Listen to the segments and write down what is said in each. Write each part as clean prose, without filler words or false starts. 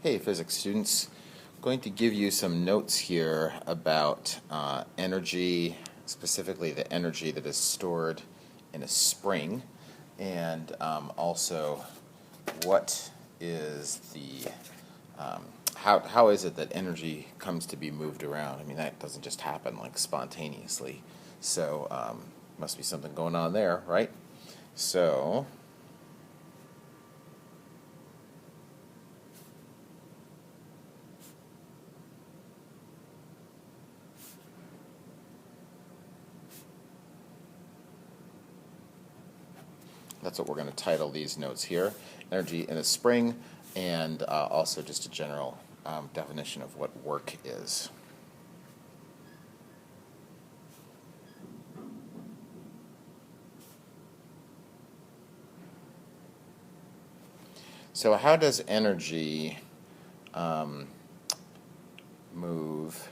Hey, physics students. I'm going to give you some notes here about energy, specifically the energy that is stored in a spring, and also what is how is it that energy comes to be moved around? I mean, that doesn't just happen like spontaneously. So, must be something going on there, right? So, that's what we're going to title these notes here. Energy in a spring, and also just a general definition of what work is. So how does energy move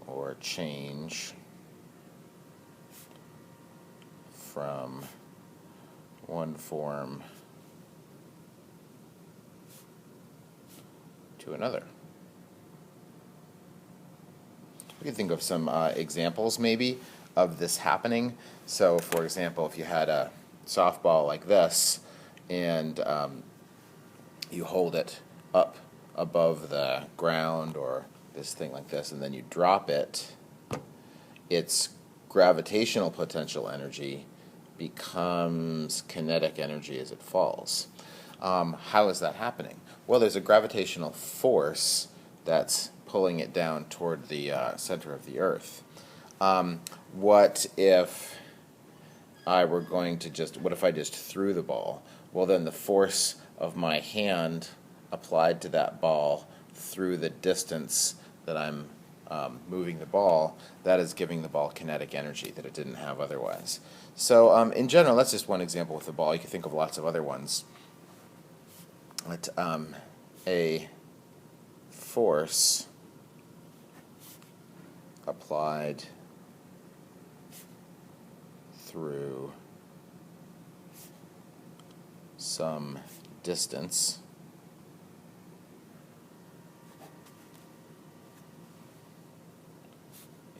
or change from one form to another? We can think of some examples maybe of this happening. So for example, if you had a softball like this and you hold it up above the ground or this thing like this and then you drop it, its gravitational potential energy becomes kinetic energy as it falls. How is that happening? Well, there's a gravitational force that's pulling it down toward the center of the Earth. What if what if I just threw the ball? Well, then the force of my hand applied to that ball through the distance that I'm moving the ball, that is giving the ball kinetic energy that it didn't have otherwise. So in general, that's just one example with the ball. You can think of lots of other ones. But, a force applied through some distance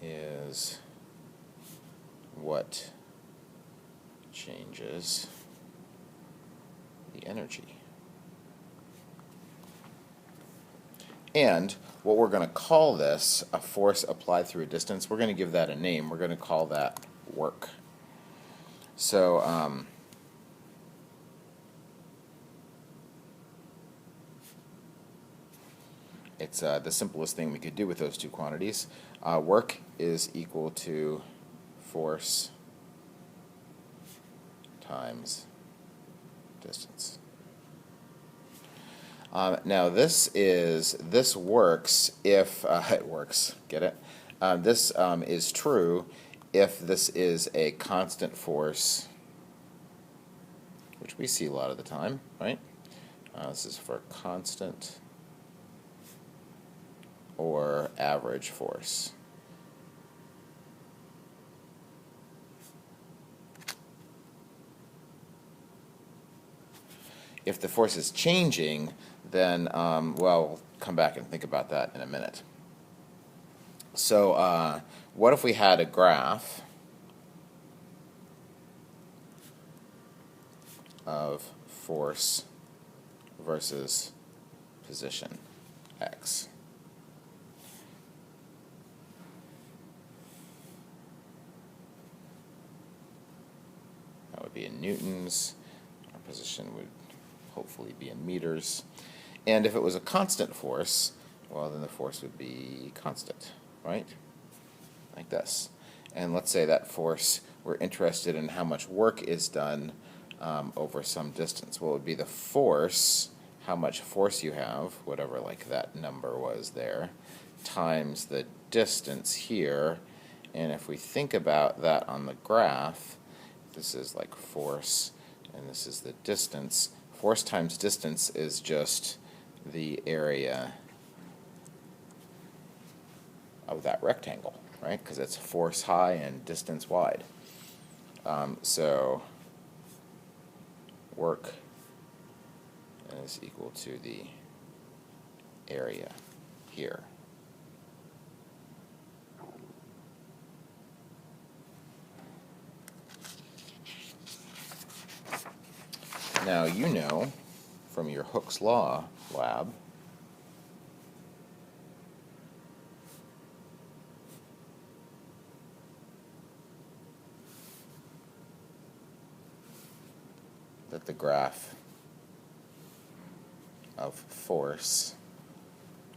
is what changes the energy. And what we're going to call this, a force applied through a distance, we're going to give that a name. We're going to call that work. So, it's the simplest thing we could do with those two quantities. Work is equal to force times distance. Now this works if it works. Get it? This is true if this is a constant force, which we see a lot of the time, right? This is for constant or average force. If the force is changing, then, well, we'll come back and think about that in a minute. So what if we had a graph of force versus position, x? That would be in newtons. Our position would hopefully be in meters. And if it was a constant force, well, then the force would be constant, right? Like this. And let's say that force, we're interested in how much work is done over some distance. Well, it would be the force, how much force you have, whatever like that number was there, times the distance here. And if we think about that on the graph, this is like force, and this is the distance. Force times distance is just the area of that rectangle, right? Because it's force high and distance wide. So work is equal to the area here. Now you know from your Hooke's Law lab that the graph of force,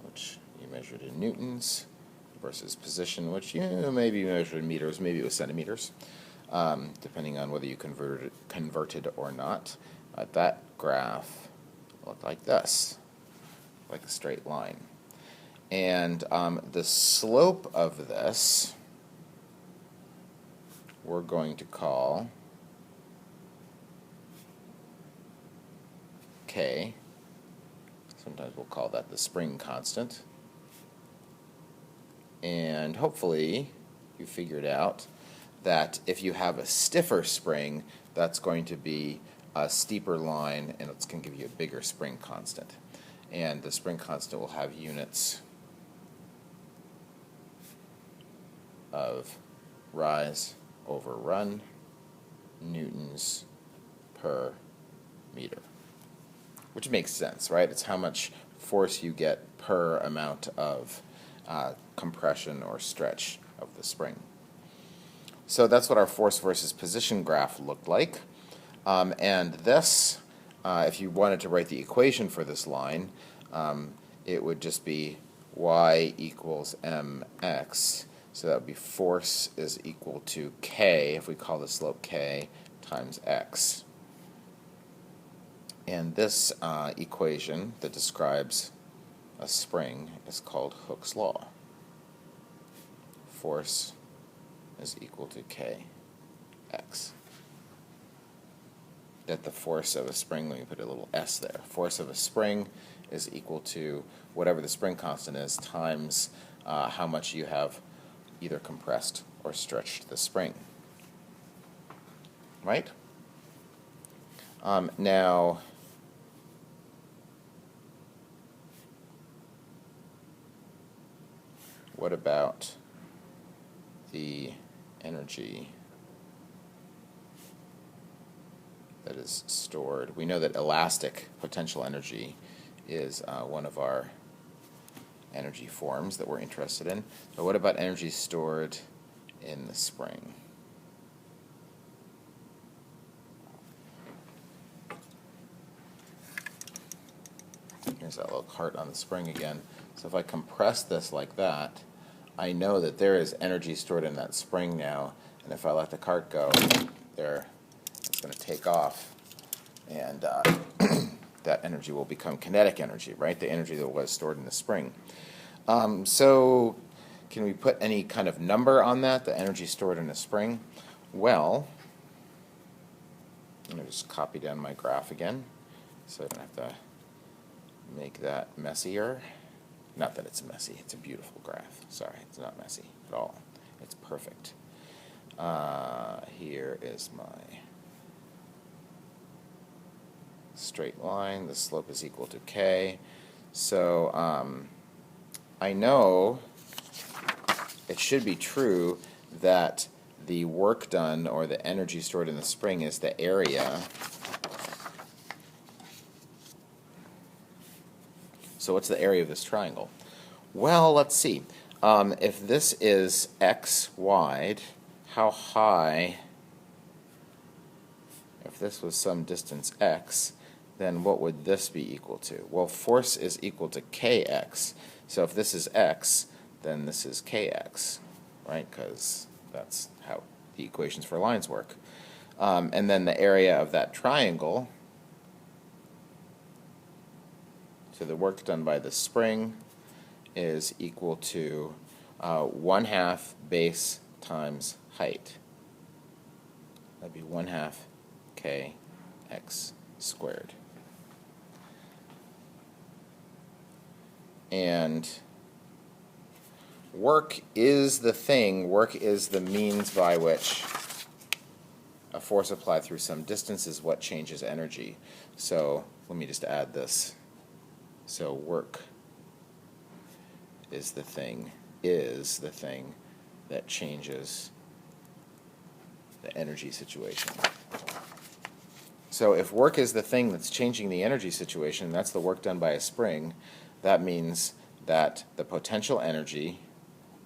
which you measured in newtons, versus position, which you maybe measured in meters, maybe it was centimeters, depending on whether you converted or not. That graph looked like this, like a straight line. And the slope of this we're going to call K. Sometimes we'll call that the spring constant. And hopefully you figured out that if you have a stiffer spring, that's going to be a steeper line, and it's going to give you a bigger spring constant. And the spring constant will have units of rise over run, newtons per meter. Which makes sense, right? It's how much force you get per amount of compression or stretch of the spring. So that's what our force versus position graph looked like. And this, if you wanted to write the equation for this line, it would just be y equals mx. So that would be force is equal to k, if we call the slope k, times x. And this equation that describes a spring is called Hooke's Law. Force is equal to kx. That the force of a spring, let me put a little s there, force of a spring is equal to whatever the spring constant is times how much you have either compressed or stretched the spring. Right? Now, what about the energy that is stored? We know that elastic potential energy is one of our energy forms that we're interested in. But what about energy stored in the spring? Here's that little heart on the spring again. So if I compress this like that, I know that there is energy stored in that spring now, and if I let the cart go, there, it's going to take off, and that energy will become kinetic energy, right? The energy that was stored in the spring. So can we put any kind of number on that, the energy stored in a spring? Well, I'm going to just copy down my graph again, so I don't have to make that messier. Not that it's messy, it's a beautiful graph. Sorry, it's not messy at all. It's perfect. Here is my straight line. The slope is equal to k. So I know it should be true that the work done, or the energy stored in the spring, is the area. So what's the area of this triangle? Well, let's see. If this is x wide, how high, if this was some distance x, then what would this be equal to? Well, force is equal to kx. So if this is x, then this is kx, right? Because that's how the equations for lines work. And then the area of that triangle, so the work done by the spring, is equal to 1/2 base times height. That'd be 1/2 kx squared. And work is the thing, work is the means by which a force applied through some distance is what changes energy. So let me just add this. So work is the thing that changes the energy situation. So if work is the thing that's changing the energy situation, and that's the work done by a spring, that means that the potential energy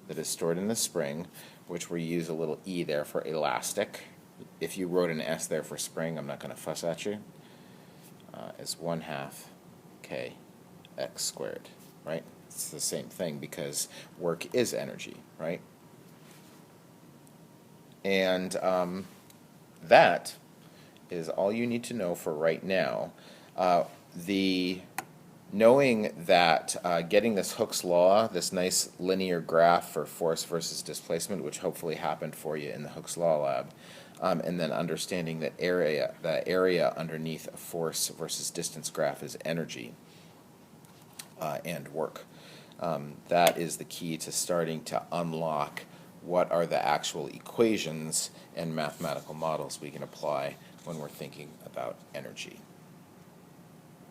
that is stored in the spring, which we use a little e there for elastic. If you wrote an s there for spring, I'm not going to fuss at you, is 1/2 k x squared, right? It's the same thing because work is energy, right? And that is all you need to know for right now. Knowing that getting this Hooke's law, this nice linear graph for force versus displacement, which hopefully happened for you in the Hooke's law lab, and then understanding that the area underneath a force versus distance graph is energy and work. That is the key to starting to unlock what are the actual equations and mathematical models we can apply when we're thinking about energy.